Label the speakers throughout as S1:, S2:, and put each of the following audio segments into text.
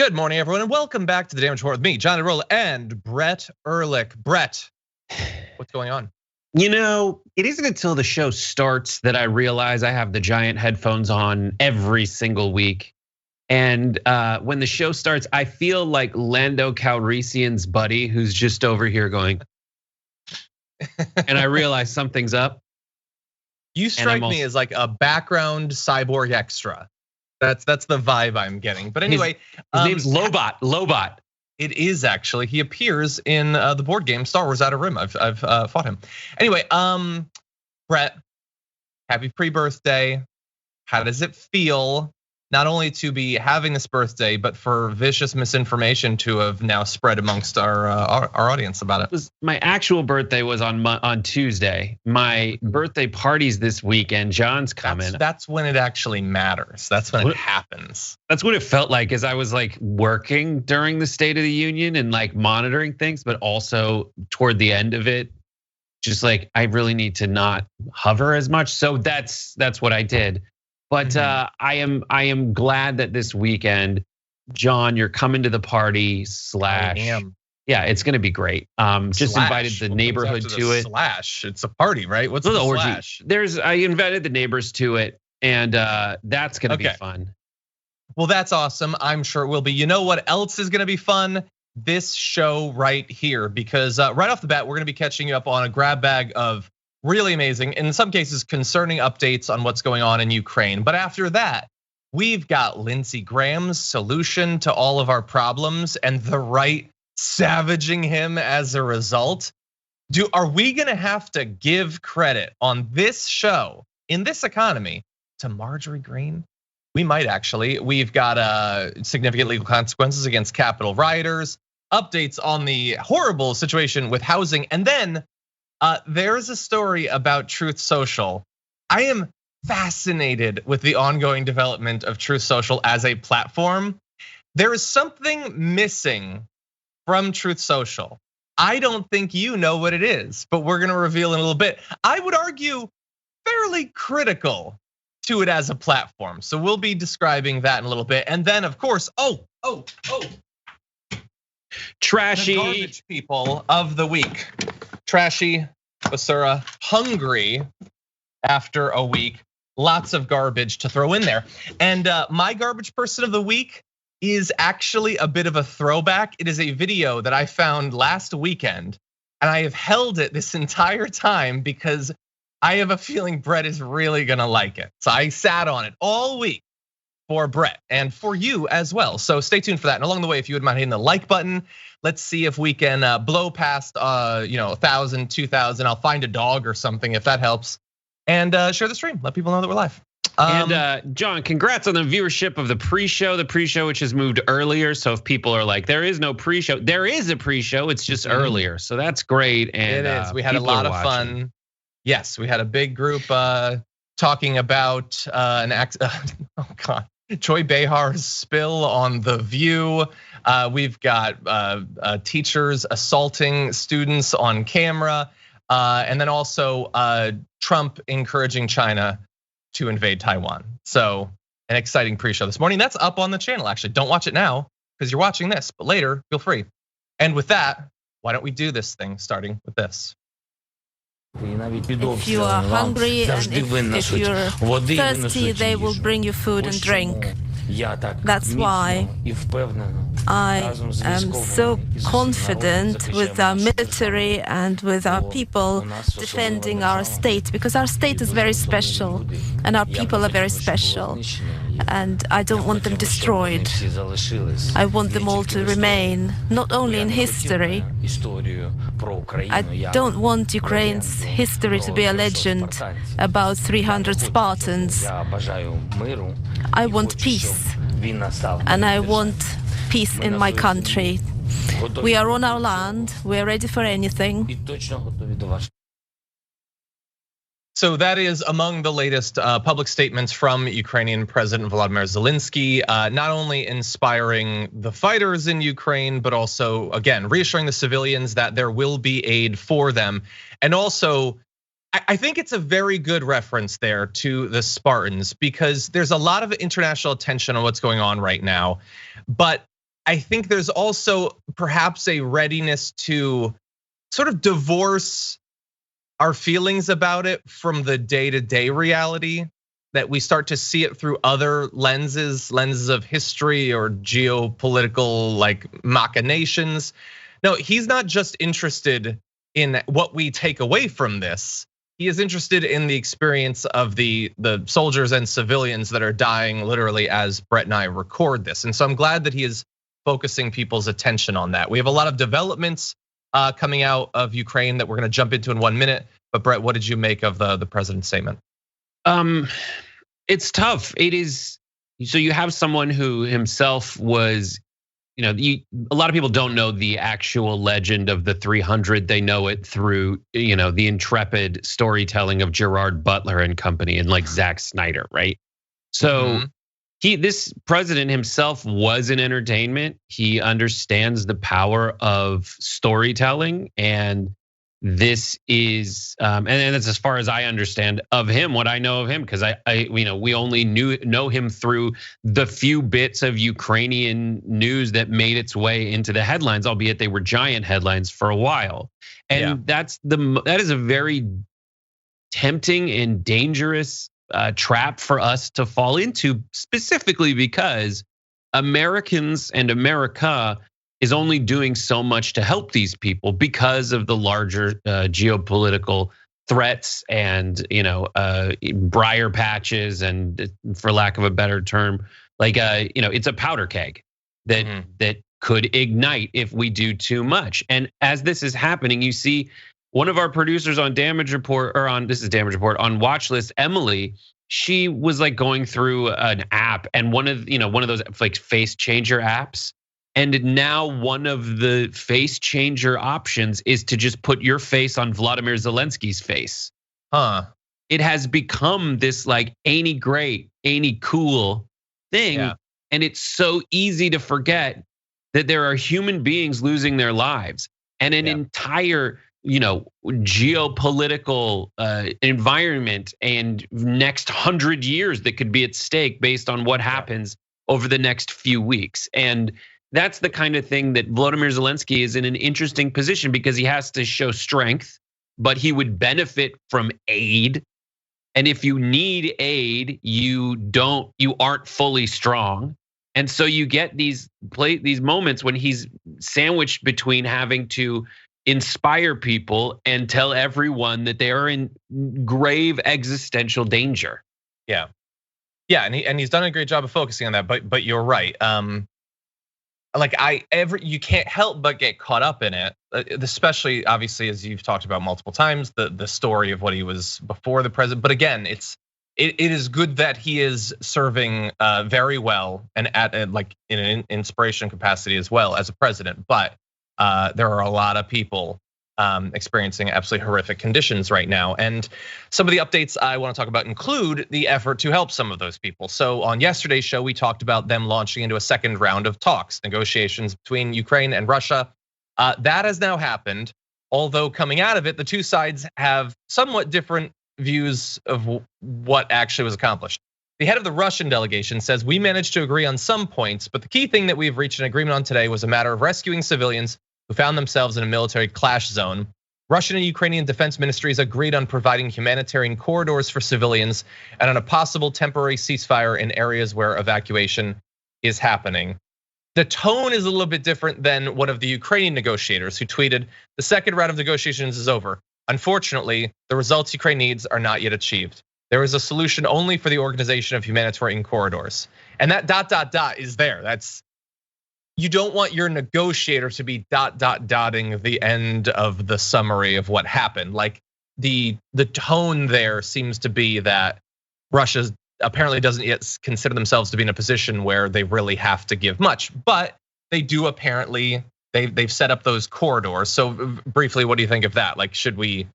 S1: Good morning, everyone, and welcome back to the Damage Report with me, John Rolla, and Brett Erlich. Brett, what's going on?
S2: You know, it isn't until the show starts that I realize I have the giant headphones on every single week. And when the show starts, I feel like Lando Calrissian's buddy who's just over here going, and I realize something's up.
S1: You strike me as like a background cyborg extra. That's the vibe I'm getting. But anyway,
S2: his name's Lobot.
S1: It is actually. He appears in the board game Star Wars Outer Rim. I've fought him. Anyway, Brett, happy pre-birthday. How does it feel not only to be having this birthday, but for vicious misinformation to have now spread amongst our audience about it?
S2: My actual birthday was on Tuesday. My birthday party's this weekend. John's coming.
S1: That's when it actually matters. That's when it happens.
S2: That's what it felt like as I was like working during the State of the Union and like monitoring things, but also toward the end of it, just like I really need to not hover as much. So that's what I did. But I am glad that this weekend, John, you're coming to the party slash.
S1: I am.
S2: Yeah, it's gonna be great. Just invited the neighborhood to it.
S1: Slash, it's a party, right? What's the slash?
S2: I invited the neighbors to it, and that's gonna be fun.
S1: Well, that's awesome. I'm sure it will be. You know what else is gonna be fun? This show right here, because right off the bat, we're gonna be catching you up on a grab bag of really amazing, in some cases concerning updates on what's going on in Ukraine. But after that, we've got Lindsey Graham's solution to all of our problems and the right savaging him as a result. Are we gonna have to give credit on this show, in this economy, to Marjorie Greene? We might actually. We've got significant legal consequences against Capitol rioters, updates on the horrible situation with housing, and then there's a story about Truth Social. I am fascinated with the ongoing development of Truth Social as a platform. There is something missing from Truth Social. I don't think you know what it is, but we're gonna reveal in a little bit. I would argue fairly critical to it as a platform. So we'll be describing that in a little bit. And then of course,
S2: trashy
S1: the garbage people of the week. Trashy, Basura, hungry after a week. Lots of garbage to throw in there. And my garbage person of the week is actually a bit of a throwback. It is a video that I found last weekend, and I have held it this entire time because I have a feeling Brett is really gonna like it. So I sat on it all week for Brett and for you as well. So stay tuned for that. And along the way, if you wouldn't mind hitting the like button, let's see if we can blow past 1,000, 2,000. I'll find a dog or something if that helps. And share the stream. Let people know that we're live.
S2: And John, congrats on the viewership of the pre-show. The pre-show, which has moved earlier. So if people are like, there is no pre-show, there is a pre-show. It's just earlier. So that's great. And
S1: it is. We had a lot of fun. Yes, we had a big group talking about Troy Behar's spill on The View. We've got teachers assaulting students on camera, and then also Trump encouraging China to invade Taiwan. So an exciting pre-show this morning. That's up on the channel, actually. Don't watch it now because you're watching this, but later, feel free. And with that, why don't we do this thing starting with this?
S3: If you are hungry and if you're thirsty, they will bring you food and drink. That's why I am so confident with our military and with our people defending our state, because our state is very special and our people are very special. And I don't want them destroyed. I want them all to remain, not only in history. I don't want Ukraine's history to be a legend about 300 Spartans. I want peace, and I want peace in my country. We are on our land, we're ready for anything.
S1: So that is among the latest public statements from Ukrainian President Volodymyr Zelensky, not only inspiring the fighters in Ukraine, but also, again, reassuring the civilians that there will be aid for them. And also, I think it's a very good reference there to the Spartans, because there's a lot of international attention on what's going on right now. But I think there's also perhaps a readiness to sort of divorce our feelings about it from the day-to-day reality, that we start to see it through other lenses of history or geopolitical like machinations. No, he's not just interested in what we take away from this. He is interested in the experience of the soldiers and civilians that are dying literally as Brett and I record this. And so I'm glad that he is focusing people's attention on that. We have a lot of developments coming out of Ukraine that we're gonna jump into in 1 minute. But Brett, what did you make of the president's statement?
S2: It's tough. It is. So you have someone who himself was, a lot of people don't know the actual legend of the 300. They know it through, the intrepid storytelling of Gerard Butler and company and like Zack Snyder, right? So this president himself was in entertainment. He understands the power of storytelling, and this is, and that's as far as I understand of him, what I know of him, because we only know him through the few bits of Ukrainian news that made its way into the headlines, albeit they were giant headlines for a while. And that is a very tempting and dangerous trap for us to fall into, specifically because Americans and America is only doing so much to help these people because of the larger geopolitical threats and briar patches, and for lack of a better term, like it's a powder keg that could ignite if we do too much. And as this is happening, you see one of our producers on Damage Report, or on on Watchlist, Emily, she was like going through an app, and one of those like face changer apps. And now one of the face changer options is to just put your face on Volodymyr Zelensky's face. It has become this like, ain't he great, ain't he cool thing. Yeah. And it's so easy to forget that there are human beings losing their lives, and an entire geopolitical environment and next 100 years that could be at stake based on what happens over the next few weeks. And that's the kind of thing that Volodymyr Zelensky is in an interesting position, because he has to show strength, but he would benefit from aid. And if you need aid, you aren't fully strong. And so you get these moments when he's sandwiched between having to inspire people and tell everyone that they are in grave existential danger.
S1: Yeah, and he's done a great job of focusing on that. But you're right. You can't help but get caught up in it, especially obviously as you've talked about multiple times, the story of what he was before the president. But again, it is good that he is serving very well and at like in an inspiration capacity as well as a president. But there are a lot of people experiencing absolutely horrific conditions right now. And some of the updates I want to talk about include the effort to help some of those people. So on yesterday's show, we talked about them launching into a second round of talks, negotiations between Ukraine and Russia. That has now happened, although coming out of it, the two sides have somewhat different views of what actually was accomplished. The head of the Russian delegation says, we managed to agree on some points, but the key thing that we've reached an agreement on today was a matter of rescuing civilians who found themselves in a military clash zone. Russian and Ukrainian defense ministries agreed on providing humanitarian corridors for civilians and on a possible temporary ceasefire in areas where evacuation is happening. The tone is a little bit different than one of the Ukrainian negotiators who tweeted, the second round of negotiations is over. Unfortunately, the results Ukraine needs are not yet achieved. There is a solution only for the organization of humanitarian corridors. And that ... is there. You don't want your negotiator to be ... dotting the end of the summary of what happened. Like the tone there seems to be that Russia apparently doesn't yet consider themselves to be in a position where they really have to give much, but they do apparently. They've set up those corridors. So briefly, what do you think of that? Like, should we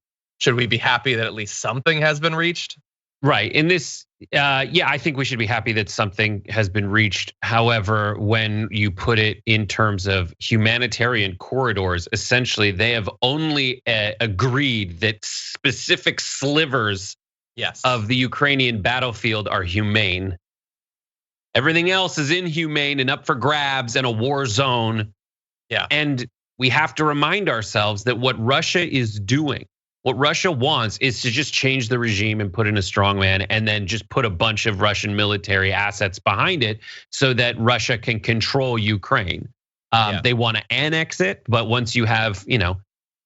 S1: be happy that at least something has been reached?
S2: Right. In this, I think we should be happy that something has been reached. However, when you put it in terms of humanitarian corridors, essentially they have only agreed that specific slivers of the Ukrainian battlefield are humane. Everything else is inhumane and up for grabs and a war zone.
S1: Yeah.
S2: And we have to remind ourselves that what Russia is doing, what Russia wants is to just change the regime and put in a strongman and then just put a bunch of Russian military assets behind it so that Russia can control Ukraine. They want to annex it, but once you have,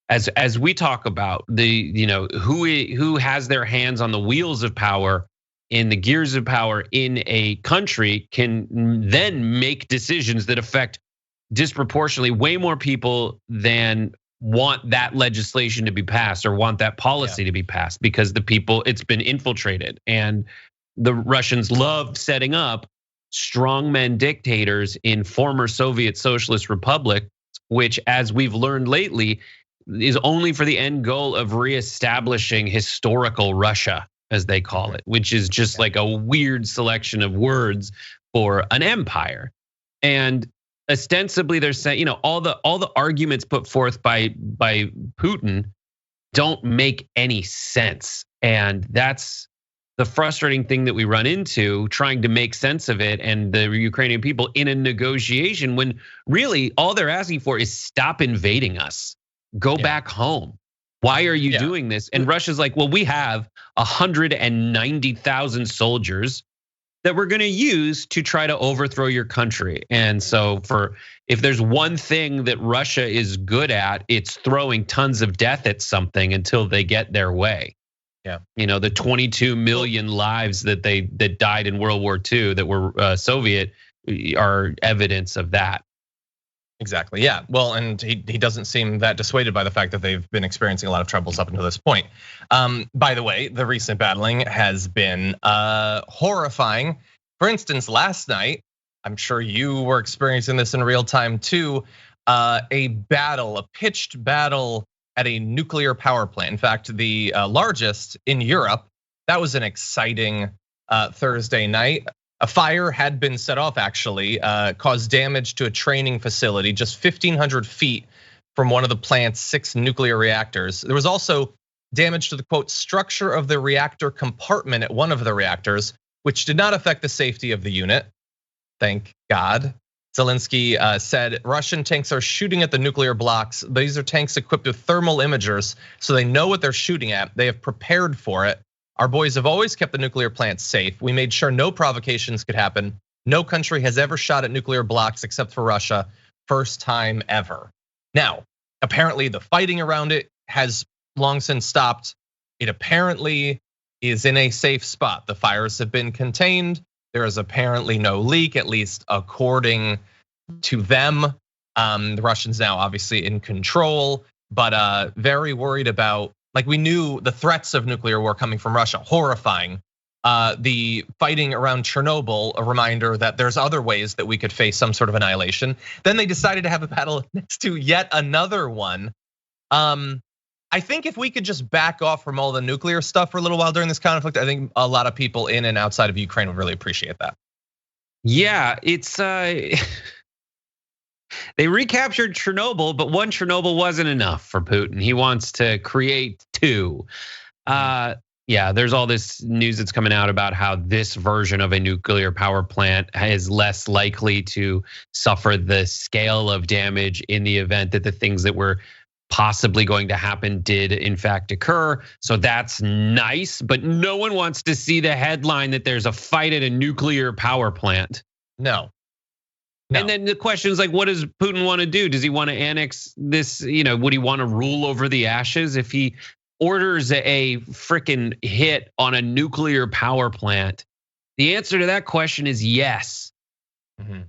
S2: as we talk about who has their hands on the wheels of power, in the gears of power in a country, can then make decisions that affect disproportionately way more people than want that legislation to be passed or want that policy to be passed, because the people, it's been infiltrated. And the Russians love setting up strongmen dictators in former Soviet socialist republics, which, as we've learned lately, is only for the end goal of reestablishing historical Russia, as they call it, which is just like a weird selection of words for an empire. And ostensibly they're saying, all the arguments put forth by Putin don't make any sense. And that's the frustrating thing that we run into, trying to make sense of it and the Ukrainian people in a negotiation, when really all they're asking for is stop invading us, go back home. Why are you doing this? And Russia's like, well, we have 190,000 soldiers that we're going to use to try to overthrow your country. And so if there's one thing that Russia is good at, it's throwing tons of death at something until they get their way.
S1: Yeah.
S2: The 22 million lives that died in World War II that were Soviet are evidence of that.
S1: Exactly. Yeah. Well, and he doesn't seem that dissuaded by the fact that they've been experiencing a lot of troubles up until this point. By the way, the recent battling has been horrifying. For instance, last night, I'm sure you were experiencing this in real time too. A pitched battle at a nuclear power plant. In fact, the largest in Europe. That was an exciting Thursday night. A fire had been set off, actually, caused damage to a training facility just 1,500 feet from one of the plant's 6 nuclear reactors. There was also damage to the, quote, structure of the reactor compartment at one of the reactors, which did not affect the safety of the unit. Thank God. Zelensky said Russian tanks are shooting at the nuclear blocks. These are tanks equipped with thermal imagers, so they know what they're shooting at. They have prepared for it. Our boys have always kept the nuclear plant safe. We made sure no provocations could happen. No country has ever shot at nuclear blocks except for Russia. First time ever. Now, apparently the fighting around it has long since stopped. It apparently is in a safe spot. The fires have been contained. There is apparently no leak, at least according to them. The Russians now obviously in control, but very worried about, like, we knew the threats of nuclear war coming from Russia, horrifying. The fighting around Chernobyl, a reminder that there's other ways that we could face some sort of annihilation. Then they decided to have a battle next to yet another one. I think if we could just back off from all the nuclear stuff for a little while during this conflict, I think a lot of people in and outside of Ukraine would really appreciate that.
S2: Yeah, it's they recaptured Chernobyl, but one Chernobyl wasn't enough for Putin. He wants to create 2. Yeah, there's all this news that's coming out about how this version of a nuclear power plant is less likely to suffer the scale of damage in the event that the things that were possibly going to happen did in fact occur. So that's nice, but no one wants to see the headline that there's a fight at a nuclear power plant.
S1: No.
S2: And then the question is, like, what does Putin want to do? Does he want to annex this? Would he want to rule over the ashes? If he orders a freaking hit on a nuclear power plant, the answer to that question is yes. Mm-hmm.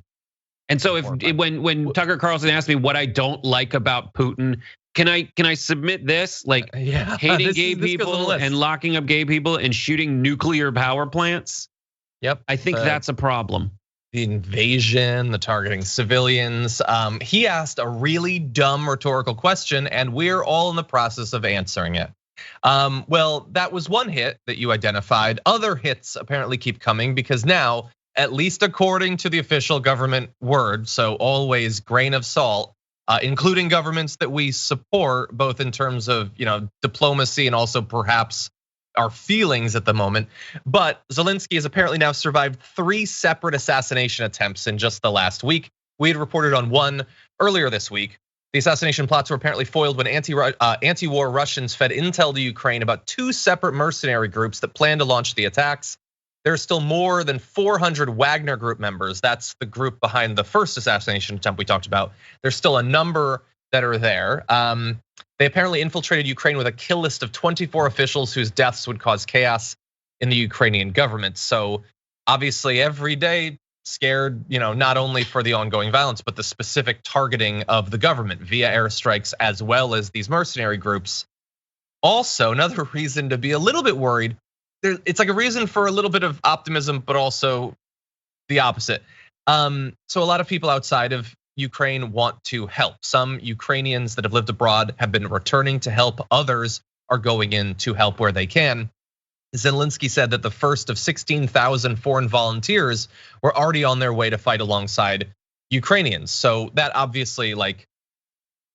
S2: And so when Tucker Carlson asked me what I don't like about Putin, can I submit this? Like, hating gay people and locking up gay people and shooting nuclear power plants?
S1: Yep.
S2: I think that's a problem.
S1: The invasion, the targeting civilians. He asked a really dumb rhetorical question, and we're all in the process of answering it. Well, that was one hit that you identified. Other hits apparently keep coming because now, at least according to the official government word, so always grain of salt, including governments that we support, both in terms of diplomacy and also perhaps our feelings at the moment. But Zelensky has apparently now survived 3 separate assassination attempts in just the last week. We had reported on one earlier this week. The assassination plots were apparently foiled when anti-war Russians fed intel to Ukraine about 2 separate mercenary groups that planned to launch the attacks. There are still more than 400 Wagner Group members. That's the group behind the first assassination attempt we talked about. There's still a number that are there. They apparently infiltrated Ukraine with a kill list of 24 officials whose deaths would cause chaos in the Ukrainian government. So obviously every day scared, not only for the ongoing violence, but the specific targeting of the government via airstrikes as well as these mercenary groups. Also, another reason to be a little bit worried. It's like a reason for a little bit of optimism, but also the opposite. So a lot of people outside of Ukraine want to help. Some Ukrainians that have lived abroad have been returning to help. Others are going in to help where they can. Zelensky said that the first of 16,000 foreign volunteers were already on their way to fight alongside Ukrainians. So that obviously,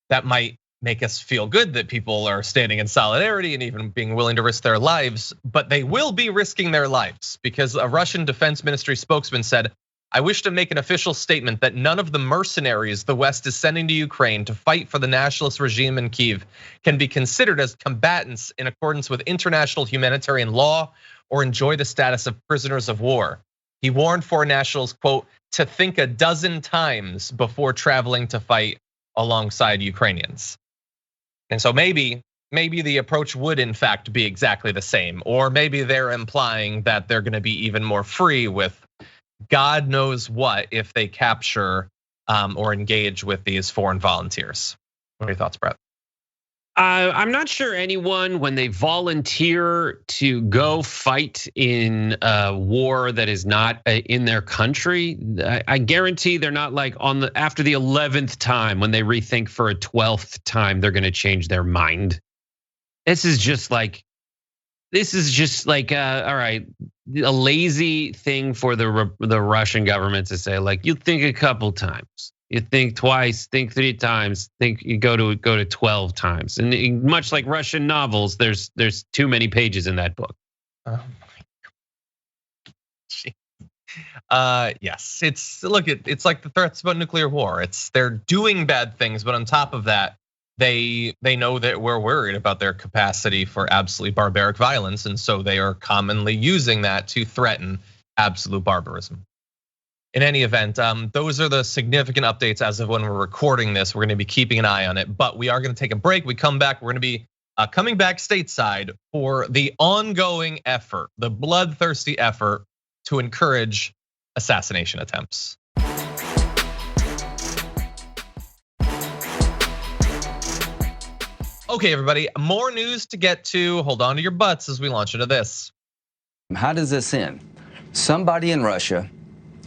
S1: that might make us feel good that people are standing in solidarity and even being willing to risk their lives, but they will be risking their lives because a Russian Defense Ministry spokesman said, "I wish to make an official statement that none of the mercenaries the West is sending to Ukraine to fight for the nationalist regime in Kyiv can be considered as combatants in accordance with international humanitarian law or enjoy the status of prisoners of war." He warned foreign nationals, quote, "to think a dozen times before traveling to fight alongside Ukrainians." And so maybe the approach would in fact be exactly the same, or maybe they're implying that they're gonna be even more free with God knows what if they capture or engage with these foreign volunteers. What are your thoughts, Brett?
S2: I'm not sure anyone, when they volunteer to go fight in a war that is not in their country, I guarantee they're not like after the 11th time when they rethink for a 12th time, they're gonna change their mind. This is just like, all right, a lazy thing for the Russian government to say, like, you think a couple times. You think twice, think 3 times, think you go to 12 times. And much like Russian novels, there's too many pages in that book.
S1: Oh my God. Yes, it's like the threats about nuclear war. They're doing bad things, but on top of that, they know that we're worried about their capacity for absolutely barbaric violence, and so they are commonly using that to threaten absolute barbarism. In any event, those are the significant updates as of when we're recording this. We're gonna be keeping an eye on it, but we are gonna take a break. We come back, we're gonna be coming back stateside for the ongoing effort, the bloodthirsty effort to encourage assassination attempts. Okay, everybody, more news to get to. Hold on to your butts as we launch into this.
S4: How does this end? Somebody in Russia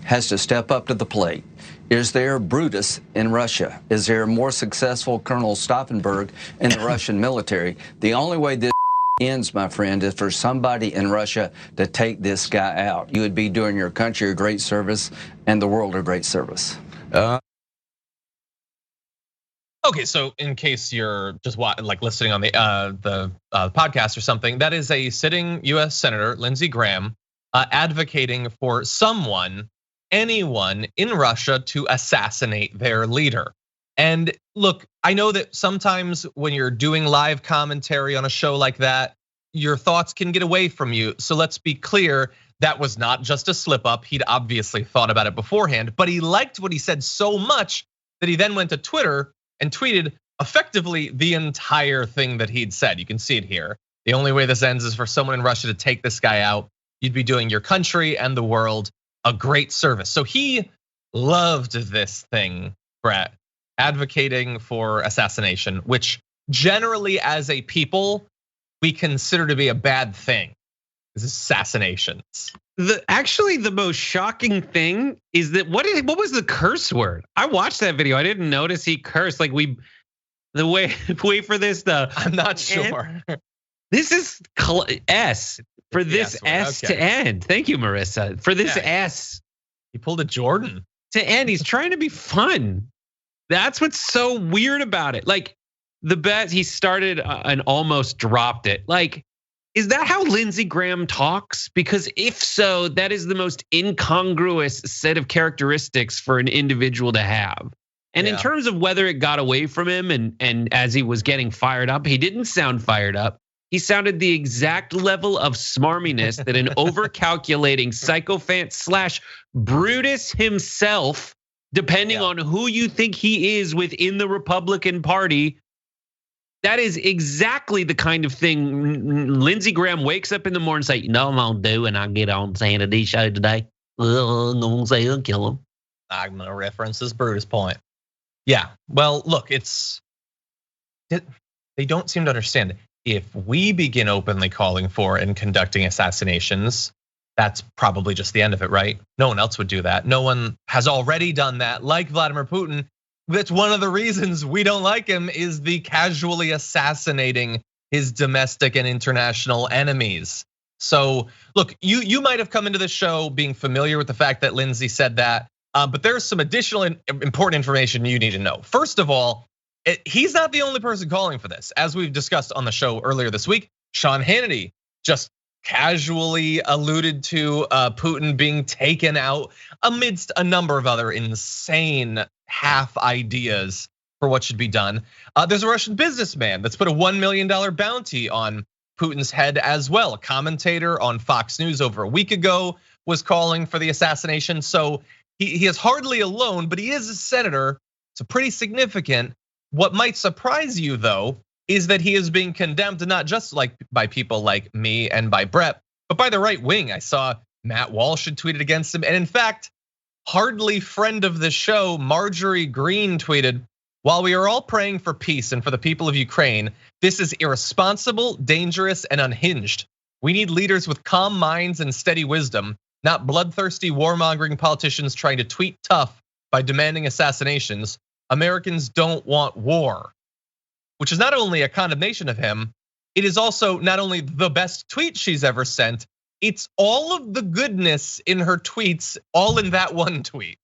S4: has to step up to the plate. Is there Brutus in Russia? Is there a more successful Colonel Stauffenberg in the Russian military? The only way this ends, my friend, is for somebody in Russia to take this guy out. You would be doing your country a great service and the world a great service.
S1: Okay, so in case you're just listening on the podcast or something, that is a sitting U.S. Senator, Lindsey Graham, advocating for anyone in Russia to assassinate their leader. And look, I know that sometimes when you're doing live commentary on a show like that, your thoughts can get away from you. So let's be clear, that was not just a slip up. He'd obviously thought about it beforehand, but he liked what he said so much that he then went to Twitter and tweeted effectively the entire thing that he'd said. You can see it here. The only way this ends is for someone in Russia to take this guy out. You'd be doing your country and the world a great service. So he loved this thing, Brett, advocating for assassination, which generally as a people, we consider to be a bad thing. Is assassinations.
S2: Actually, the most shocking thing is that what was the curse word? I watched that video. I didn't notice he cursed. Like wait for this stuff.
S1: I'm not sure.
S2: This is S for this S to end. Thank you, Marissa, for this S.
S1: He pulled a Jordan
S2: to end. He's trying to be fun. That's what's so weird about it. Like the best he started and almost dropped it. Like Is that how Lindsey Graham talks? Because if so, that is the most incongruous set of characteristics for an individual to have. And in terms of whether it got away from him and as he was getting fired up, he didn't sound fired up. He sounded the exact level of smarminess that an overcalculating sycophant / Brutus himself, depending on who you think he is within the Republican Party, that is exactly the kind of thing Lindsey Graham wakes up in the morning and say, you know what I'm gonna do, and I get on Sanity show today. I'm gonna say I'll kill him.
S1: I'm gonna reference this Brutus point. Yeah, well, look, they don't seem to understand. If we begin openly calling for and conducting assassinations, that's probably just the end of it, right? No one else would do that. No one has already done that, like Vladimir Putin. That's one of the reasons we don't like him, is the casually assassinating his domestic and international enemies. So look, you might have come into this show being familiar with the fact that Lindsey said that, but there's some additional important information you need to know. First of all, he's not the only person calling for this. As we've discussed on the show earlier this week, Sean Hannity just casually alluded to Putin being taken out amidst a number of other insane half ideas for what should be done. There's a Russian businessman that's put a $1 million bounty on Putin's head as well. A commentator on Fox News over a week ago was calling for the assassination. So he is hardly alone, but he is a senator, so pretty significant. What might surprise you though is that he is being condemned not just like by people like me and by Brett, but by the right wing. I saw Matt Walsh had tweeted against him. And in fact, hardly friend of the show, Marjorie Greene tweeted, while we are all praying for peace and for the people of Ukraine, this is irresponsible, dangerous, and unhinged. We need leaders with calm minds and steady wisdom, not bloodthirsty warmongering politicians trying to tweet tough by demanding assassinations. Americans don't want war. Which is not only a condemnation of him, it is also not only the best tweet she's ever sent, it's all of the goodness in her tweets, all in that one tweet.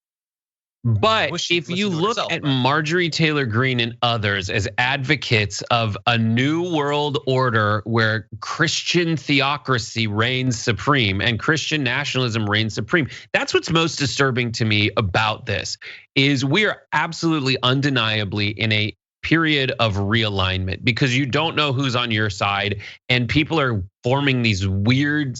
S2: But if you look at Marjorie Taylor Greene and others as advocates of a new world order where Christian theocracy reigns supreme and Christian nationalism reigns supreme, that's what's most disturbing to me about this, is we are absolutely undeniably in a period of realignment because you don't know who's on your side, and people are forming these weird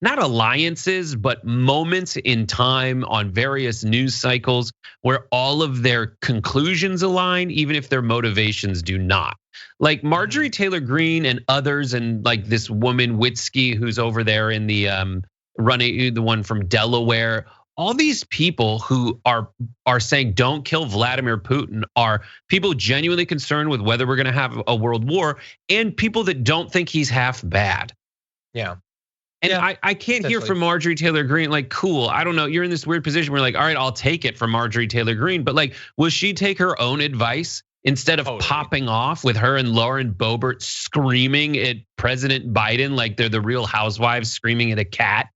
S2: not alliances, but moments in time on various news cycles where all of their conclusions align, even if their motivations do not. Like Marjorie Taylor Greene and others, and like this woman Wwiii, who's over there in the running, the one from Delaware. All these people who are saying don't kill Vladimir Putin are people genuinely concerned with whether we're gonna have a world war, and people that don't think he's half bad.
S1: Yeah.
S2: And I can't hear from Marjorie Taylor Greene, like, cool, I don't know, you're in this weird position where like, all right, I'll take it from Marjorie Taylor Greene, but like, will she take her own advice instead of popping off with her and Lauren Boebert screaming at President Biden like they're the Real Housewives screaming at a cat?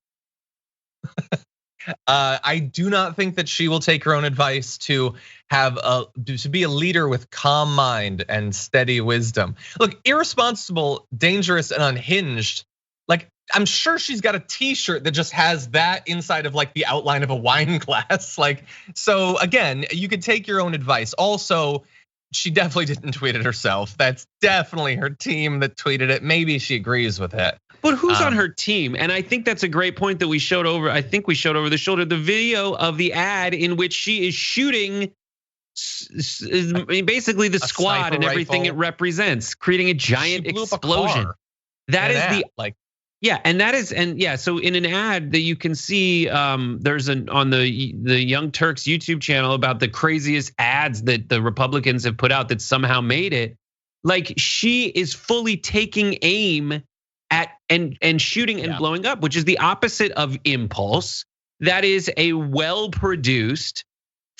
S1: I do not think that she will take her own advice to be a leader with calm mind and steady wisdom. Look, irresponsible, dangerous, and unhinged. Like, I'm sure she's got a T-shirt that just has that inside of like the outline of a wine glass. Like, so again, you could take your own advice. Also, she definitely didn't tweet it herself. That's definitely her team that tweeted it. Maybe she agrees with it.
S2: But who's on her team? And I think that's a great point that we showed over. I think we showed over the shoulder the video of the ad in which she is shooting basically the squad and everything it represents, creating a giant explosion. That is the like. Yeah, and that is, and yeah, so in an ad that you can see, there's on the Young Turks YouTube channel about the craziest ads that the Republicans have put out that somehow made it. Like, she is fully taking aim at and shooting and blowing up, which is the opposite of impulse. That is a well-produced,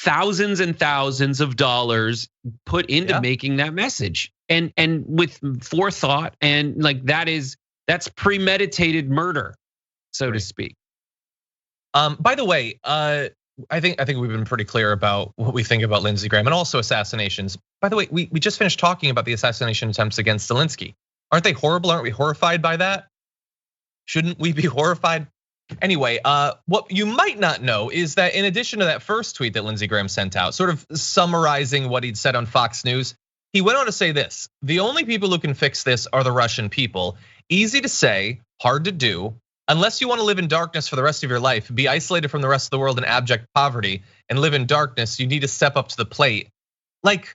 S2: thousands and thousands of dollars put into making that message, and with forethought, and like that's premeditated murder, so to speak.
S1: By the way, I think we've been pretty clear about what we think about Lindsey Graham and also assassinations. By the way, we just finished talking about the assassination attempts against Zelensky. Aren't they horrible? Aren't we horrified by that? Shouldn't we be horrified? Anyway, what you might not know is that in addition to that first tweet that Lindsey Graham sent out, sort of summarizing what he'd said on Fox News, he went on to say this: the only people who can fix this are the Russian people. Easy to say, hard to do. Unless you want to live in darkness for the rest of your life, be isolated from the rest of the world in abject poverty, and live in darkness, you need to step up to the plate. Like,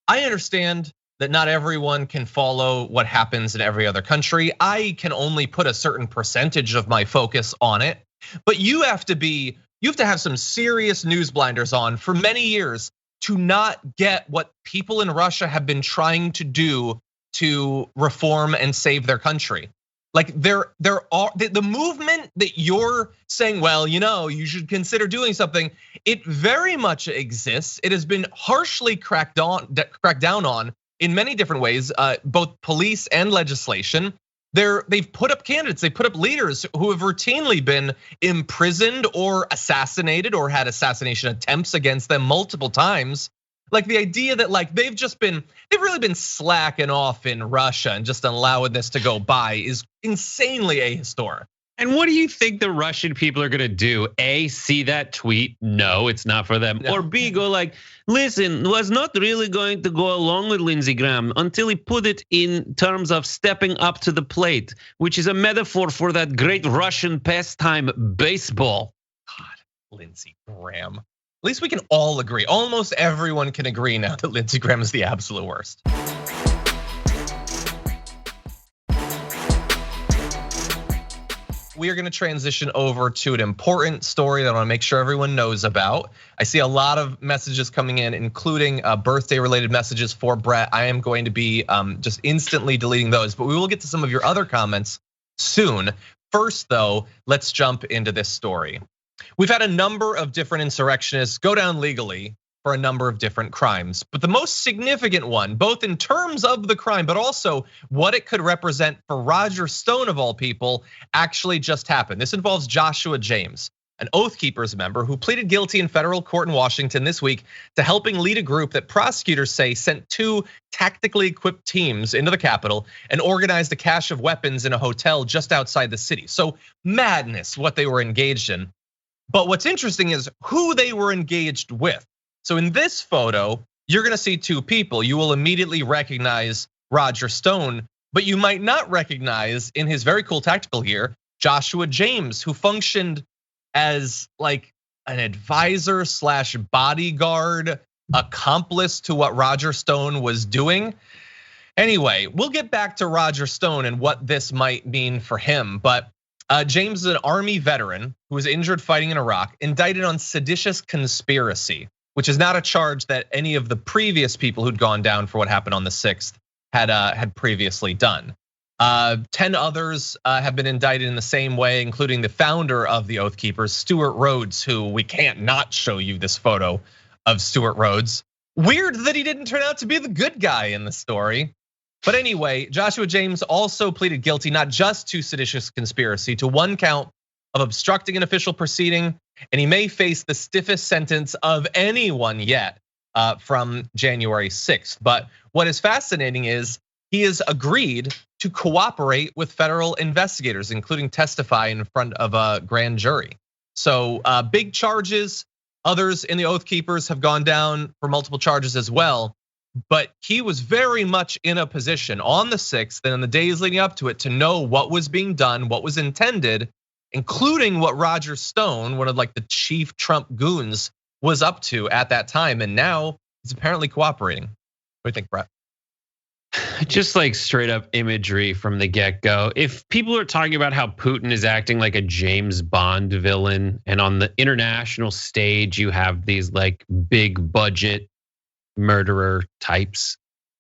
S1: I understand that not everyone can follow what happens in every other country. I can only put a certain percentage of my focus on it. But you have to have some serious news blinders on for many years to not get what people in Russia have been trying to do to reform and save their country. Like there are the movement that you're saying, well, you should consider doing something. It very much exists. It has been harshly cracked down on in many different ways, both police and legislation. They've put up candidates, they put up leaders who have routinely been imprisoned or assassinated or had assassination attempts against them multiple times. Like the idea that like they've really been slacking off in Russia and just allowing this to go by is insanely ahistoric.
S2: And what do you think the Russian people are gonna do? A, see that tweet? No, it's not for them. Or B, go like, listen, was not really going to go along with Lindsey Graham until he put it in terms of stepping up to the plate, which is a metaphor for that great Russian pastime, baseball.
S1: God, Lindsey Graham. At least we can all agree. Almost everyone can agree now that Lindsey Graham is the absolute worst. We are going to transition over to an important story that I want to make sure everyone knows about. I see a lot of messages coming in, including birthday-related messages for Brett. I am going to be just instantly deleting those, but we will get to some of your other comments soon. First, though, let's jump into this story. We've had a number of different insurrectionists go down legally for a number of different crimes, but the most significant one, both in terms of the crime, but also what it could represent for Roger Stone of all people, actually just happened. This involves Joshua James, an Oath Keepers member who pleaded guilty in federal court in Washington this week to helping lead a group that prosecutors say sent 2 tactically equipped teams into the Capitol and organized a cache of weapons in a hotel just outside the city. So madness, what they were engaged in. But what's interesting is who they were engaged with. So in this photo, you're gonna see 2 people. You will immediately recognize Roger Stone, but you might not recognize in his very cool tactical gear, Joshua James, who functioned as like an advisor / bodyguard, accomplice to what Roger Stone was doing. Anyway, we'll get back to Roger Stone and what this might mean for him, but James is an Army veteran who was injured fighting in Iraq, indicted on seditious conspiracy, which is not a charge that any of the previous people who'd gone down for what happened on the 6th had previously done. 10 others have been indicted in the same way, including the founder of the Oath Keepers, Stuart Rhodes, who we can't not show you this photo of Stuart Rhodes. Weird that he didn't turn out to be the good guy in the story. But anyway, Joshua James also pleaded guilty not just to seditious conspiracy, to 1 count of obstructing an official proceeding, and he may face the stiffest sentence of anyone yet from January 6th. But what is fascinating is he has agreed to cooperate with federal investigators, including testify in front of a grand jury. So big charges. Others in the Oath Keepers have gone down for multiple charges as well. But he was very much in a position on the 6th and in the days leading up to it to know what was being done, what was intended, including what Roger Stone, one of like the chief Trump goons, was up to at that time. And now he's apparently cooperating. What do you think, Brett?
S2: Just like straight up imagery from the get-go. If people are talking about how Putin is acting like a James Bond villain, and on the international stage you have these like big budget murderer types.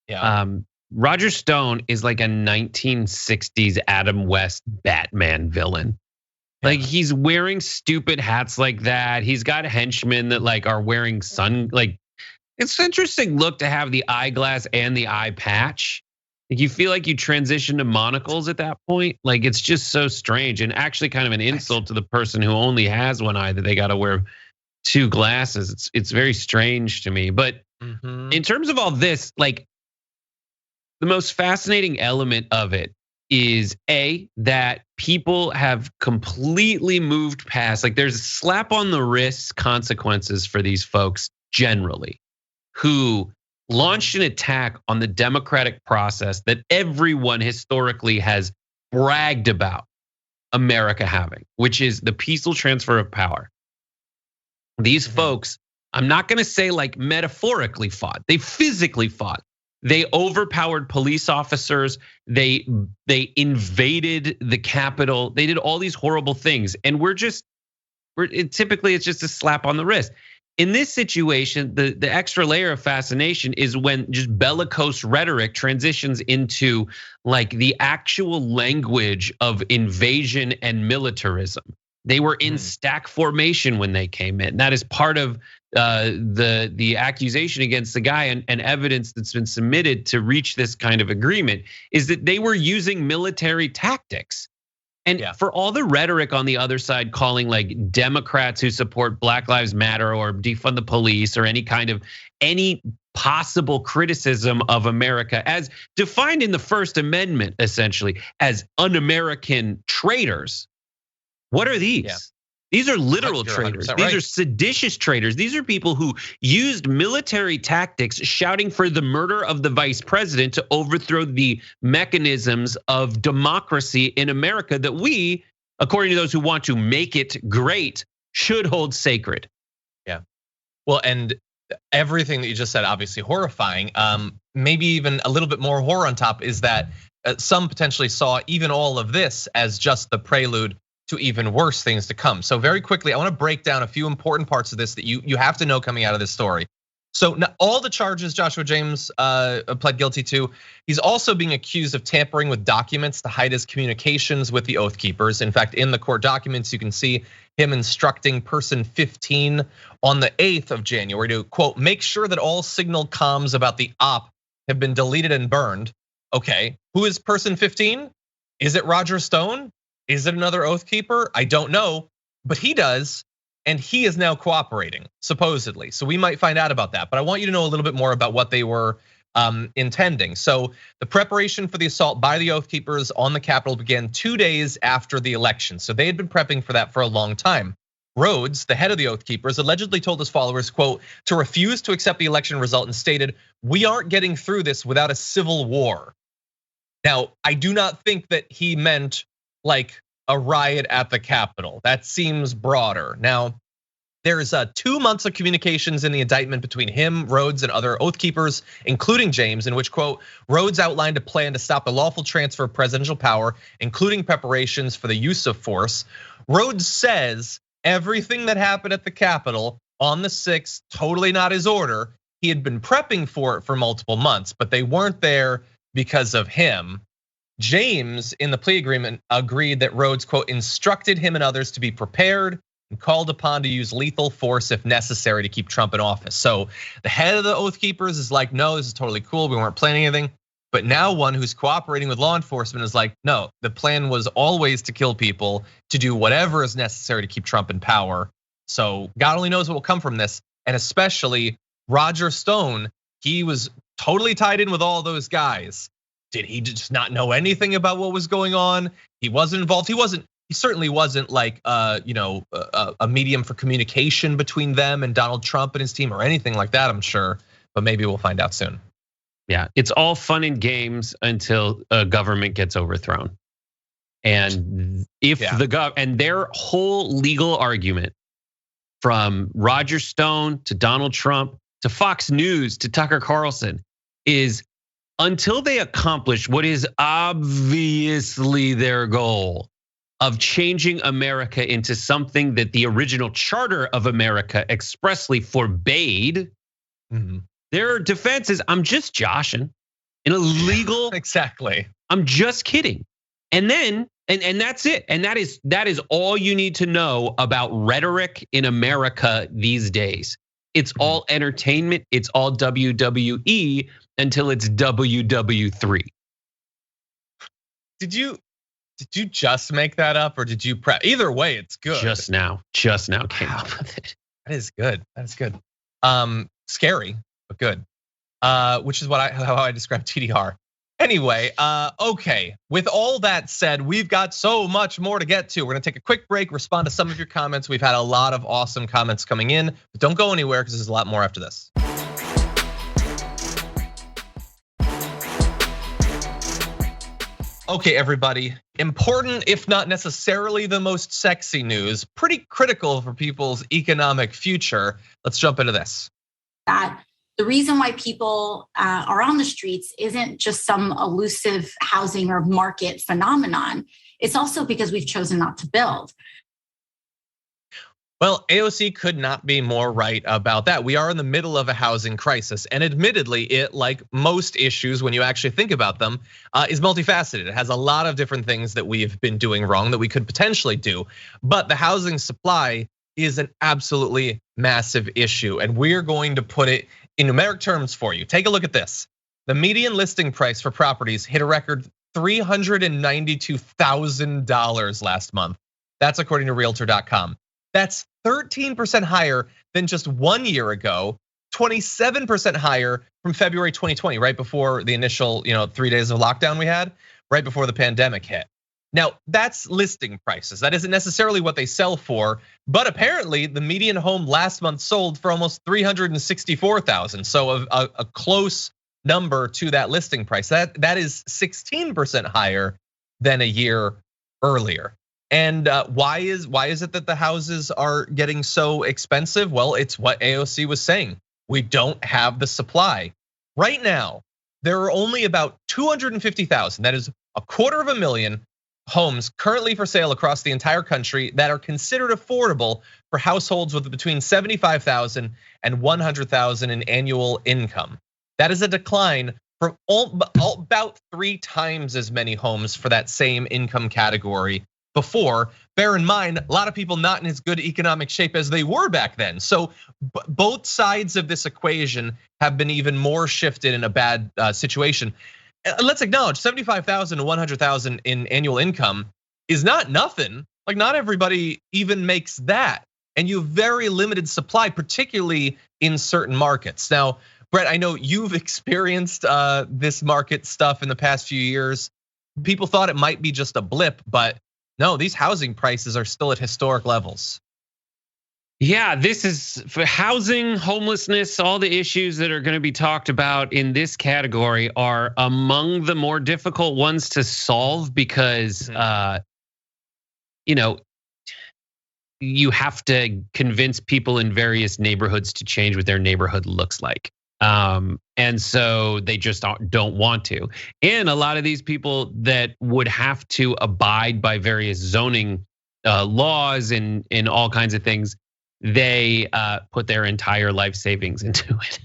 S1: Yeah.
S2: Roger Stone is like a 1960s Adam West Batman villain. Like he's wearing stupid hats like that. He's got henchmen that like are wearing it's an interesting look to have the eyeglass and the eye patch. Like you feel like you transition to monocles at that point. Like it's just so strange and actually kind of an insult to the person who only has one eye that they got to wear 2 glasses. It's very strange to me. But in terms of all this, like the most fascinating element of it is that people have completely moved past, like there's a slap on the wrist consequences for these folks generally, who launched an attack on the democratic process that everyone historically has bragged about America having, which is the peaceful transfer of power. These folks, I'm not gonna say like metaphorically fought, they physically fought. They overpowered police officers, they invaded the Capitol, they did all these horrible things. And typically it's just a slap on the wrist. In this situation, the extra layer of fascination is when just bellicose rhetoric transitions into like the actual language of invasion and militarism. They were in stack formation when they came in. That is part of the accusation against the guy and evidence that's been submitted to reach this kind of agreement is that they were using military tactics. And for all the rhetoric on the other side calling like Democrats who support Black Lives Matter or defund the police or any possible criticism of America as defined in the First Amendment, essentially as un-American traitors. What are these? Yeah. These are literal traitors. These are seditious traitors. These are people who used military tactics, shouting for the murder of the vice president to overthrow the mechanisms of democracy in America that we, according to those who want to make it great, should hold sacred.
S1: Yeah. Well, and everything that you just said, obviously horrifying. Maybe even a little bit more horror on top is that some potentially saw even all of this as just the prelude to even worse things to come. So very quickly, I want to break down a few important parts of this that you have to know coming out of this story. So now all the charges Joshua James pled guilty to, he's also being accused of tampering with documents to hide his communications with the Oath Keepers. In fact, in the court documents, you can see him instructing person 15 on the 8th of January to quote, make sure that all signal comms about the op have been deleted and burned. Okay, who is person 15? Is it Roger Stone? Is it another Oath Keeper? I don't know, but he does, and he is now cooperating, supposedly. So we might find out about that, but I want you to know a little bit more about what they were intending. So the preparation for the assault by the Oath Keepers on the Capitol began 2 days after the election. So they had been prepping for that for a long time. Rhodes, the head of the Oath Keepers, allegedly told his followers, quote, to refuse to accept the election result and stated, we aren't getting through this without a civil war. Now, I do not think that he meant like a riot at the Capitol. That seems broader. Now, there's 2 months of communications in the indictment between him, Rhodes, and other Oath Keepers, including James, in which, quote, Rhodes outlined a plan to stop the lawful transfer of presidential power, including preparations for the use of force. Rhodes says everything that happened at the Capitol on the 6th, totally not his order. He had been prepping for it for multiple months, but they weren't there because of him. James, in the plea agreement, agreed that Rhodes, quote, instructed him and others to be prepared and called upon to use lethal force if necessary to keep Trump in office. So the head of the Oath Keepers is like, no, this is totally cool. We weren't planning anything. But now one who's cooperating with law enforcement is like, no, the plan was always to kill people, to do whatever is necessary to keep Trump in power. So God only knows what will come from this. And especially Roger Stone, he was totally tied in with all those guys. Did he just not know anything about what was going on? He wasn't involved. He certainly wasn't like a medium for communication between them and Donald Trump and his team or anything like that, I'm sure. But maybe we'll find out soon.
S2: Yeah, it's all fun and games until a government gets overthrown. And if and their whole legal argument from Roger Stone to Donald Trump to Fox News to Tucker Carlson is until they accomplish what is obviously their goal of changing America into something that the original charter of America expressly forbade, their defense is, I'm just joshing in a legal.
S1: Exactly.
S2: I'm just kidding. And then, and that's it. And that is all you need to know about rhetoric in America these days. It's all entertainment. It's all WWE until it's WW3.
S1: Did you just make that up or did you prep? Either way, it's good.
S2: Just now came up with it.
S1: That is good. Scary, but good. Which is how I describe TDR. Anyway, okay. With all that said, we've got so much more to get to. We're gonna take a quick break, respond to some of your comments. We've had a lot of awesome comments coming in, but don't go anywhere because there's a lot more after this. Okay, everybody. Important, if not necessarily the most sexy news, pretty critical for people's economic future. Let's jump into this.
S5: That the reason why people are on the streets isn't just some elusive housing or market phenomenon. It's also because we've chosen not to build.
S1: Well, AOC could not be more right about that. We are in the middle of a housing crisis, and admittedly, it, like most issues when you actually think about them, is multifaceted. It has a lot of different things that we've been doing wrong that we could potentially do, but the housing supply is an absolutely massive issue, and we're going to put it in numeric terms for you. Take a look at this. The median listing price for properties hit a record $392,000 last month. That's according to Realtor.com. That's 13% higher than just 1 year ago, 27% higher from February 2020, right before the initial 3 days of lockdown we had, right before the pandemic hit. Now, that's listing prices. That isn't necessarily what they sell for, but apparently the median home last month sold for almost $364,000. So a close number to that listing price. That is 16% higher than a year earlier. And why is it that the houses are getting so expensive? Well, it's what AOC was saying. We don't have the supply. Right now, there are only about 250,000, that is 250,000 homes currently for sale across the entire country that are considered affordable for households with between 75,000 and 100,000 in annual income. That is a decline from about 3 times as many homes for that same income category before. Bear in mind, a lot of people not in as good economic shape as they were back then. So both sides of this equation have been even more shifted in a bad situation. Let's acknowledge 75,000 to 100,000 in annual income is not nothing. Like, not everybody even makes that. And you have very limited supply, particularly in certain markets. Now, Brett, I know you've experienced this market stuff in the past few years. People thought it might be just a blip, but no, these housing prices are still at historic levels.
S2: Yeah, this is for housing, homelessness, all the issues that are going to be talked about in this category are among the more difficult ones to solve because, you have to convince people in various neighborhoods to change what their neighborhood looks like. And so they just don't want to. And a lot of these people that would have to abide by various zoning laws and all kinds of things, they put their entire life savings into it.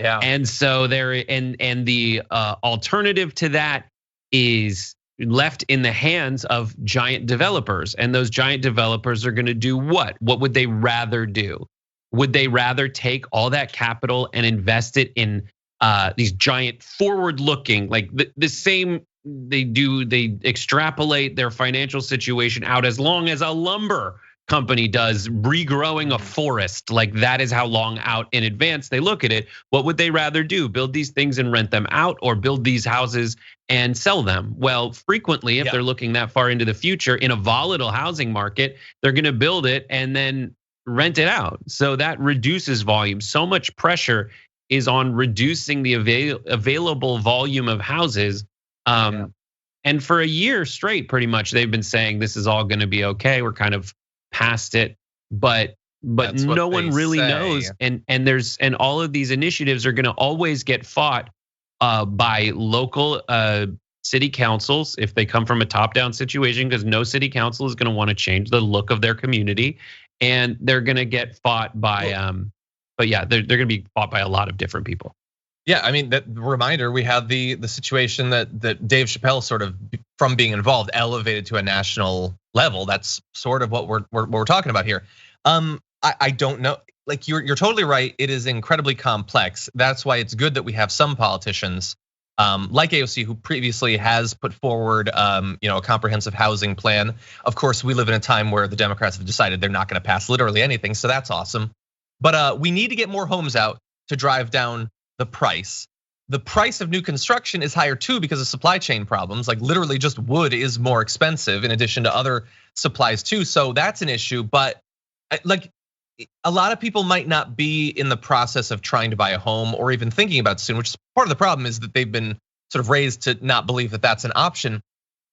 S1: Yeah.
S2: And so the alternative to that is left in the hands of giant developers. And those giant developers are going to do what? What would they rather do? Would they rather take all that capital and invest it in these giant forward-looking, like the same they extrapolate their financial situation out as long as a lumber company does regrowing a forest. Like, that is how long out in advance they look at it. What would they rather do? Build these things and rent them out, or build these houses and sell them? Well, frequently, if they're looking that far into the future in a volatile housing market, they're going to build it and then rent it out. So that reduces volume. So much pressure is on reducing the available volume of houses. And for a year straight, pretty much, they've been saying this is all going to be okay. We're kind of past it, but no one really knows. And all of these initiatives are going to always get fought by local city councils if they come from a top-down situation, because no city council is going to want to change the look of their community. And they're gonna get fought by, they're gonna be fought by a lot of different people.
S1: Yeah, I mean, that reminder, we have the situation that Dave Chappelle sort of, from being involved, elevated to a national level. That's sort of what we're talking about here. I don't know, like you're totally right. It is incredibly complex. That's why it's good that we have some politicians like AOC, who previously has put forward a comprehensive housing plan. Of course, we live in a time where the Democrats have decided they're not going to pass literally anything, so that's awesome. But we need to get more homes out to drive down the price. the price of new construction is higher too because of supply chain problems. Like literally just wood is more expensive in addition to other supplies too. So that's an issue, but like a lot of people might not be in the process of trying to buy a home or even thinking about it soon, which is part of the problem is that they've been sort of raised to not believe that that's an option.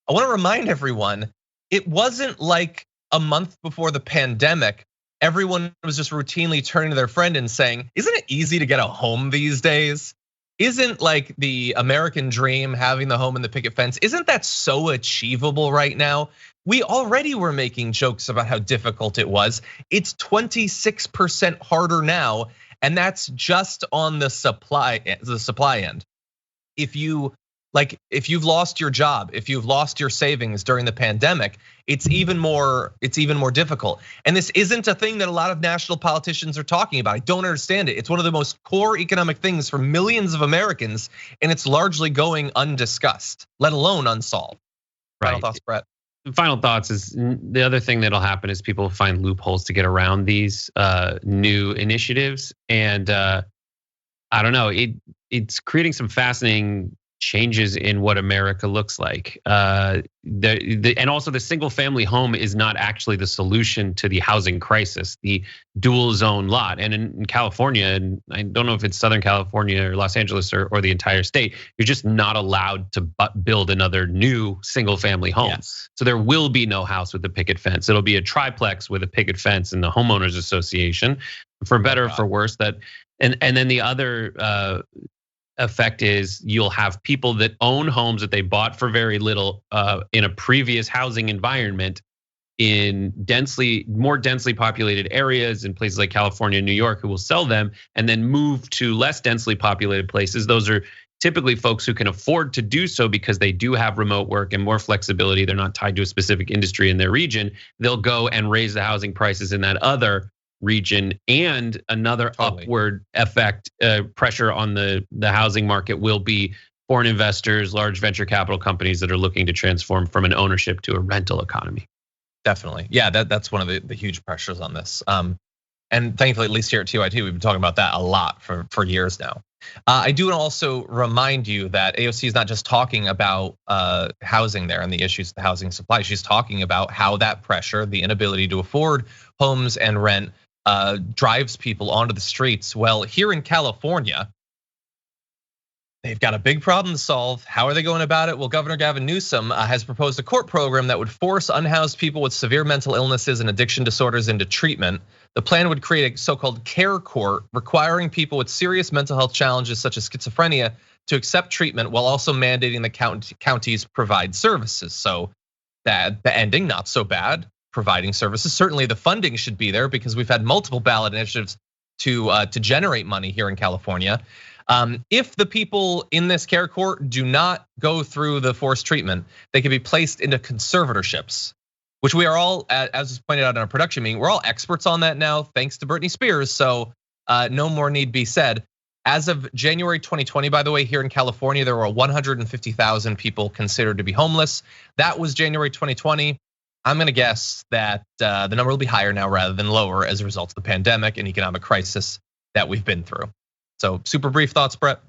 S1: I want to remind everyone, it wasn't like a month before the pandemic, everyone was just routinely turning to their friend and saying, isn't it easy to get a home these days? Isn't like the American dream having the home and the picket fence, isn't that so achievable right now? We already were making jokes about how difficult it was. It's 26% harder now, and that's just on the supply end. If you've lost your job, if you've lost your savings during the pandemic, it's even more difficult. And this isn't a thing that a lot of national politicians are talking about. I don't understand it. It's one of the most core economic things for millions of Americans, and it's largely going undiscussed, let alone unsolved. Final thoughts, Brett?
S2: Final thoughts is the other thing that'll happen is people find loopholes to get around these new initiatives. And I don't know, it's creating some fascinating changes in what America looks like. And also the single family home is not actually the solution to the housing crisis, the dual zone lot. And in California, and I don't know if it's Southern California or Los Angeles or the entire state, you're just not allowed to build another new single family home. Yes. So there will be no house with a picket fence. It'll be a triplex with a picket fence and the homeowners association, for better or for worse. And then the other effect is you'll have people that own homes that they bought for very little in a previous housing environment in more densely populated areas in places like California and New York who will sell them and then move to less densely populated places. Those are typically folks who can afford to do so because they do have remote work and more flexibility. They're not tied to a specific industry in their region. They'll go and raise the housing prices in that other region, and another upward effect, pressure on the housing market will be foreign investors, large venture capital companies that are looking to transform from an ownership to a rental economy.
S1: Definitely, yeah, that's one of the huge pressures on this. And thankfully, at least here at TYT, we've been talking about that a lot for years now. I do want to also remind you that AOC is not just talking about housing there and the issues of the housing supply. She's talking about how that pressure, the inability to afford homes and rent, drives people onto the streets. Well, here in California, they've got a big problem to solve. How are they going about it? Well, Governor Gavin Newsom has proposed a court program that would force unhoused people with severe mental illnesses and addiction disorders into treatment. The plan would create a so-called care court, requiring people with serious mental health challenges such as schizophrenia to accept treatment while also mandating the counties provide services. So that the ending, not so bad. Providing services. Certainly the funding should be there because we've had multiple ballot initiatives to generate money here in California. If the people in this care court do not go through the forced treatment, they can be placed into conservatorships, which we are all, as was pointed out in our production meeting, we're all experts on that now, thanks to Britney Spears. So no more need be said. As of January 2020, by the way, here in California, there were 150,000 people considered to be homeless. That was January 2020. I'm gonna guess that the number will be higher now rather than lower as a result of the pandemic and economic crisis that we've been through. So super brief thoughts, Brett?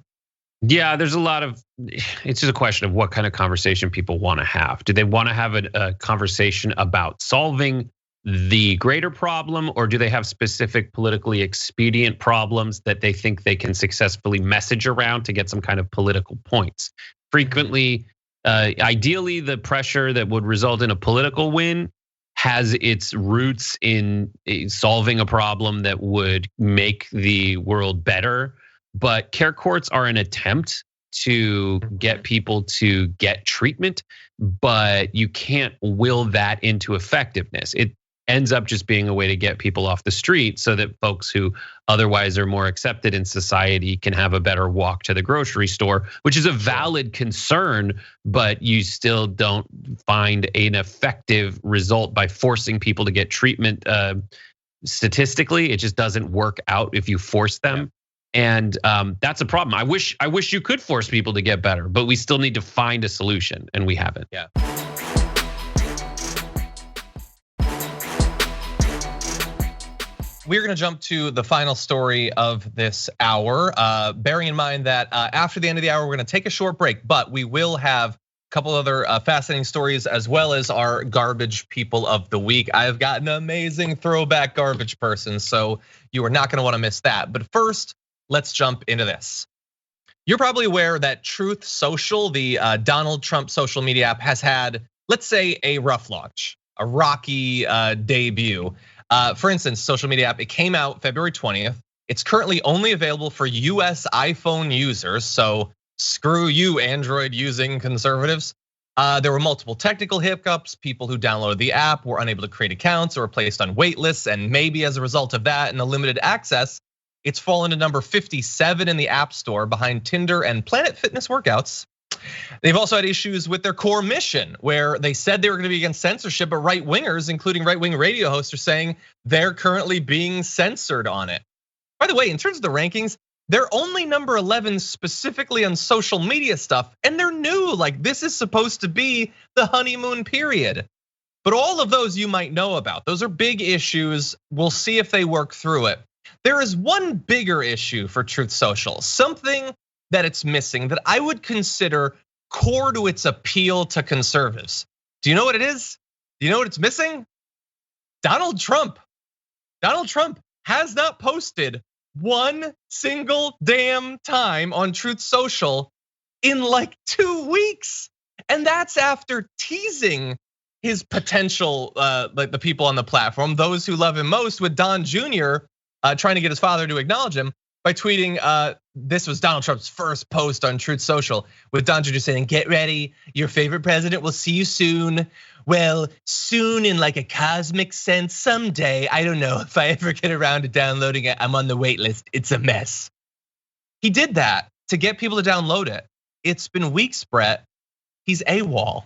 S2: Yeah, there's a lot of, it's just a question of what kind of conversation people wanna have. Do they wanna have a conversation about solving the greater problem, or do they have specific politically expedient problems that they think they can successfully message around to get some kind of political points? Frequently, ideally, the pressure that would result in a political win has its roots in solving a problem that would make the world better. But care courts are an attempt to get people to get treatment, but you can't will that into effectiveness. It ends up just being a way to get people off the street so that folks who otherwise are more accepted in society can have a better walk to the grocery store, which is a valid concern, but you still don't find an effective result by forcing people to get treatment. Statistically, it just doesn't work out if you force them. And that's a problem. I wish you could force people to get better, but we still need to find a solution, and we haven't.
S1: Yeah. we're gonna jump to the final story of this hour. Bearing in mind that after the end of the hour, we're gonna take a short break, but we will have a couple other fascinating stories as well as our garbage people of the week. I've got an amazing throwback garbage person, so you are not gonna wanna miss that. But first, let's jump into this. You're probably aware that Truth Social, the Donald Trump social media app, has had, let's say, a rough launch, a rocky debut. For instance, social media app, it came out February 20th. It's currently only available for US iPhone users, so screw you, Android using conservatives. There were multiple technical hiccups. People who downloaded the app were unable to create accounts or were placed on wait lists, and maybe as a result of that and the limited access, it's fallen to number 57 in the App Store behind Tinder and Planet Fitness workouts. They've also had issues with their core mission, where they said they were gonna be against censorship, but right-wingers, including right-wing radio hosts, are saying they're currently being censored on it. By the way, in terms of the rankings, they're only number 11 specifically on social media stuff, and they're new. Like, this is supposed to be the honeymoon period. But all of those you might know about. Those are big issues. We'll see if they work through it. There is one bigger issue for Truth Social, something that it's missing that I would consider core to its appeal to conservatives. Do you know what it is? Do you know what it's missing? Donald Trump. Donald Trump has not posted one single damn time on Truth Social in like 2 weeks. And that's after teasing his potential, like the people on the platform, those who love him most, with Don Jr. Trying to get his father to acknowledge him by tweeting, this was Donald Trump's first post on Truth Social, with Don Jr. saying, "Get ready, your favorite president will see you soon." Well, soon in like a cosmic sense, someday, I don't know if I ever get around to downloading it, I'm on the wait list, it's a mess. He did that to get people to download it. It's been weeks, Brett, he's AWOL.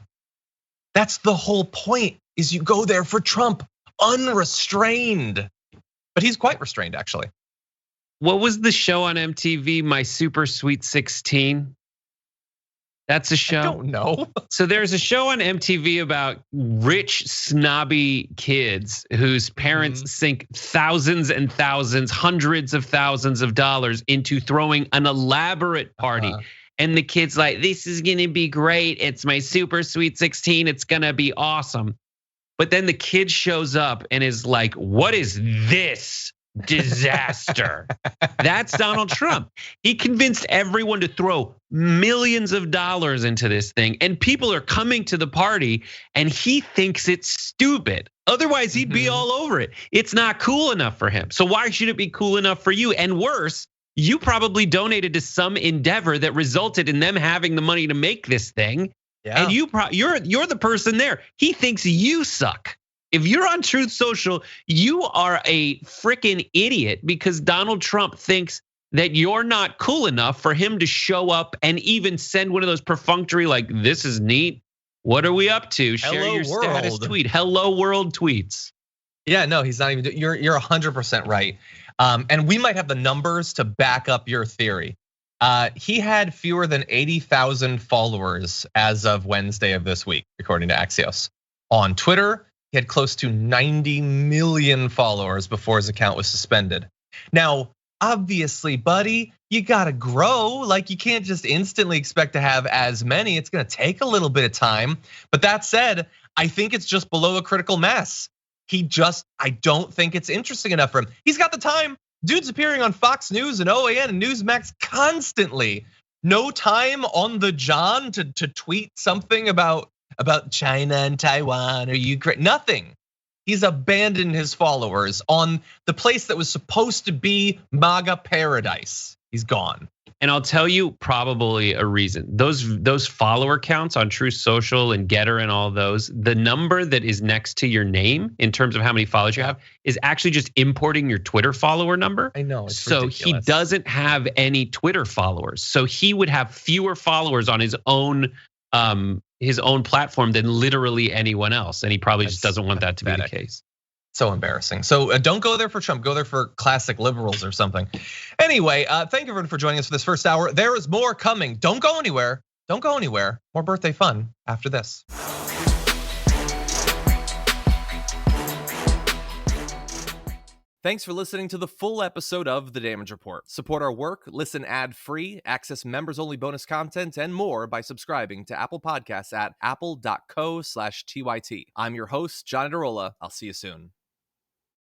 S1: That's the whole point, is you go there for Trump, unrestrained. But he's quite restrained, actually.
S2: What was the show on MTV, My Super Sweet 16? That's a show?
S1: I don't know.
S2: So there's a show on MTV about rich, snobby kids whose parents sink thousands and thousands, hundreds of thousands of dollars into throwing an elaborate party. And the kid's like, this is gonna be great. It's my Super Sweet 16. It's gonna be awesome. But then the kid shows up and is like, what is this disaster? That's Donald Trump. He convinced everyone to throw millions of dollars into this thing, and people are coming to the party and he thinks it's stupid. Otherwise, he'd be all over it. It's not cool enough for him. So why should it be cool enough for you? And worse, you probably donated to some endeavor that resulted in them having the money to make this thing. Yeah. And you're the person there. He thinks you suck. If you're on Truth Social, you are a freaking idiot, because Donald Trump thinks that you're not cool enough for him to show up and even send one of those perfunctory, like, this is neat, what are we up to? Share your status tweet. Hello world tweets.
S1: Yeah, no, he's not even, you're 100% right. And we might have the numbers to back up your theory. He had fewer than 80,000 followers as of Wednesday of this week, according to Axios. On Twitter, he had close to 90 million followers before his account was suspended. Now, obviously, buddy, you gotta grow. Like, you can't just instantly expect to have as many. It's gonna take a little bit of time. But that said, I think it's just below a critical mass. I don't think it's interesting enough for him. He's got the time. Dude's appearing on Fox News and OAN and Newsmax constantly. No time on the John to tweet something about China and Taiwan or Ukraine, nothing. He's abandoned his followers on the place that was supposed to be MAGA paradise. He's gone.
S2: And I'll tell you probably a reason. Those follower counts on Truth Social and Getter and all those, the number that is next to your name in terms of how many followers you have is actually just importing your Twitter follower number.
S1: I know, it's
S2: so
S1: ridiculous.
S2: He doesn't have any Twitter followers. So he would have fewer followers on his own platform than literally anyone else. And he probably just doesn't want that to be the case.
S1: So embarrassing. So don't go there for Trump, go there for classic liberals or something. Anyway, thank you everyone for joining us for this first hour. There is more coming. Don't go anywhere. Don't go anywhere. More birthday fun after this.
S6: Thanks for listening to the full episode of The Damage Report. Support our work, listen ad-free, access members-only bonus content, and more by subscribing to Apple Podcasts at apple.co/TYT. I'm your host, John Adarola. I'll see you soon.